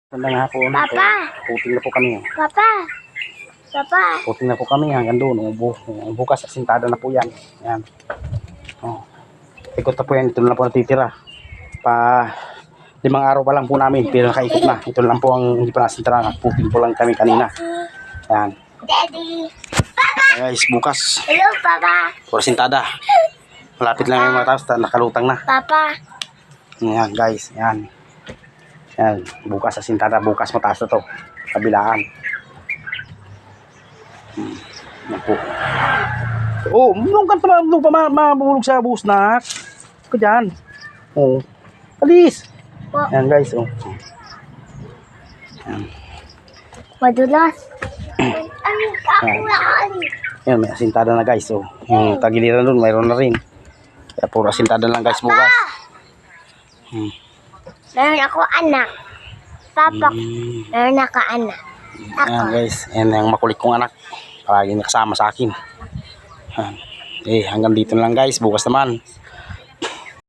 Magandang hapon. Papa! Puting na po kami. Papa! Papa! Puting na po kami hanggang doon. Bukas asintada na po yan. Yan. Oh. Ikot na po yan. Ito na lang po natitira. 5 araw pa lang po namin. Pero nakaikot na. Ito lang po ang hindi pa nasintada. Puting po lang kami kanina. Yan. Daddy! Guys, bukas. Hello, Papa! Puro asintada. Malapit lang yung matapos. Nakalutang na. Papa! Yan guys. Yan. Yan. Bukas asintada. Bukas mataas na to. Kabilaan. Yan po. Oh, nung pa mabulog sa bus na. Ka dyan. Oh. Alis. Po. Yan guys. Oh. Yan. Madulas. Ang kakulaan. Yan, may asintada na guys. Oh. Yung tagiliran doon, mayroon na rin. Kaya puro asintada lang guys bukas. Meron ako anak. Papa, meron ako anak. Yan guys. Yan yung makulit kong anak. Palagi nakasama sa akin. Yan. Eh, hanggang dito lang guys. Bukas naman.